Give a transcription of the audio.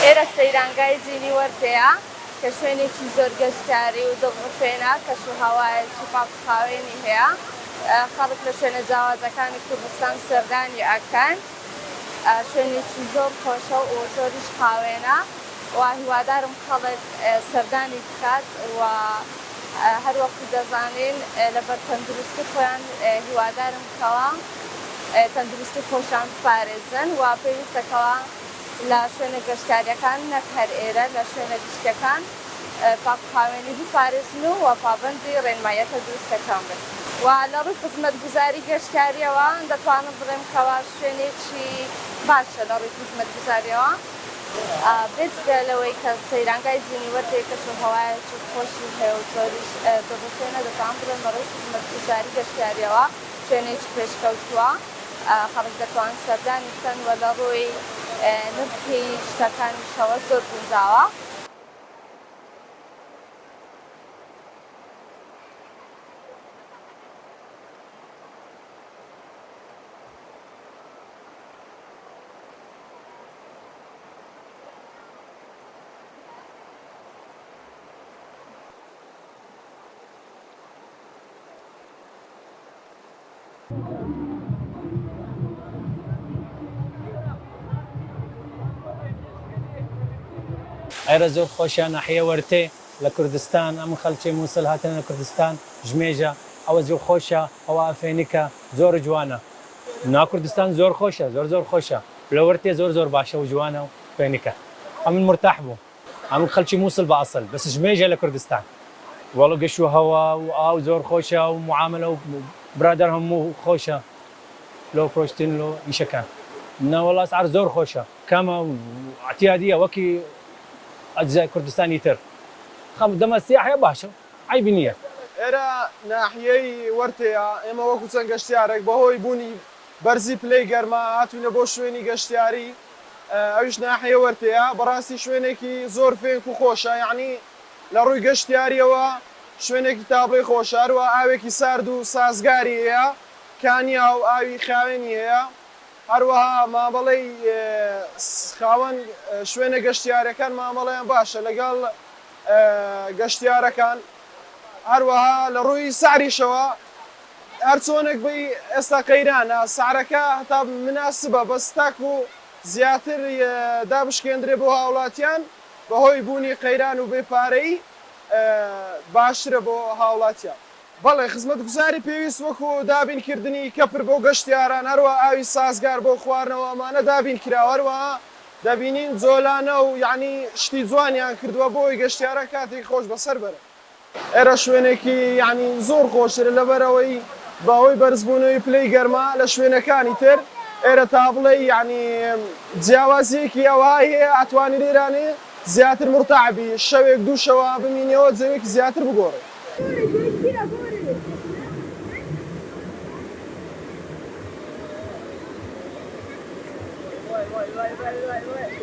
ئێرە سەیرانگای جینی وەرتەیە کە شوێنێکی زۆر گەشتیاری و دڵڕفێنە کەش و هەوایەکی پاکخاوێنی هەیە. خەڵک لە شوێنە جیاوازەکانی کوردستان سەردانی ئەکەن. شوێنێکی زۆر خۆشە و زۆریش خاوێنە و هیوادارم خەڵک سەردانی بکات و هەروەکو دەزانین لەبەر تەندروستی خۆیان هیوادارم کەوە تەندروستی خۆشیان بپارێزن و پێویستەکەوە لە شوێنە گەشتاریەکان نەک هەر ئێرە لە شوێنە گشتەکان پاکخاوێنی بپارێزن و پابەندی ڕێنماییەتە دروستەکان بن. و لە ڕووی خزمەتگوزاری گەشتیاریەوە دەتوانم بڵێم کەوا شوێنێکی باشە لە ڕووی خزمەتگوزاریەوە بێجگە لەوەی کە سەیرانگای جینی وەرتەیە کەش و هەوایەکی خۆشی هەیە و زۆریش دڵڕفێنە دەتوانم بڵێم لە ڕووی خزمەتگوزاری گەشتیاریەوە شوێنێکی پێشکەوتووە خەڵک دەتوان سەردانی بکەن و لە ڕووی نرخی شتەکانیشەوە زۆر گونجاوە. ئێرە زۆر خۆشیان ناحیە وەرتێ لە کوردستان ئەم خەڵکی مووسڵ هاتنە لە کوردستان ژمێژە ئەوە زۆر خۆشە ئەوە ئەفێنیکە زۆر جوانە نا کوردستان زۆر خۆشە زۆر خۆشە لە وەرتێ زۆر باشە و جوانە و فێنیکە ئەمن مرتاح بوو ئەم خەڵکی مووسڵ بە ئەسڵ بەس ژمێژە لە کوردستان وەڵە گەشت و هەوا و ئاو زۆر خۆشە و معاملە و برادەر هەموو خۆشە لۆ فرۆشتن لۆ ئیشەکان ناوەڵ ئەسعار زۆر خۆشە کەمە و اعتیادیە وەکی ئەجزای کوردستانی تر خەم دەمە سیاحە باشە عیبی نییە. ئێرە ناحیەی وەرتەیە ئێمە وەکو چەند گەشتیارێک بەهۆی بوونی بەرزی پلەی گەرما هاتوونە بۆ شوێنی گەشتیاری ئەویش ناحیە وەرتەیە بەڕاستی شوێنێکی زۆر فێنک و خۆشە یعنی لە ڕووی گەشتیاریەوە شوێنێکی تابڵی خۆشە هەروە ئاوێکی سارد و سازگاری هەیە کانیا و ئاوی خاوێنی هەیە هەروەها مامەڵەی خاوەن شوێنە گەشتیارەکان مامەڵەیان باشە لەگەڵ گەشتیارەکان هەروەها لە ڕووی سعریشەوە هەر چۆنێک بی ئێستا قەیرانە سعرەکە هەتا مناسبە بەس تاک و زیاتر دابشکێندرێ بۆ هاوڵاتیان بەهۆی بوونی قەیران و بێپارەی باشترە بۆ هاوڵاتیان. بەڵێ خزمەتگوزاری پێویست وەکو دابینکردنی کەپر بۆ گەشتیاران هەروە ئاوی سازگار بۆ خواردنەوە ئەمانە دابین کراوە هەروەها دەبینین جۆلانە و یعنی شتی جوانیان کردووە بۆی گەشتیارە کاتێک خۆش بەسەر بەرە. ئێرە شوێنێکی یعنی زۆر خۆشترە لەبەرەوەی باوەی بەرزبوونەوەی پلەی گەرما لە شوێنەکانی تر ئێرە تا بڵێ یعنی جیاوازیەکی ئەوە هەیە ئەتوانی لێرانێ زیاتر مرتاحبی شەوێک دوو شەوە بمینەوە جەوێکی زیاتر بگۆڕێ. Vai.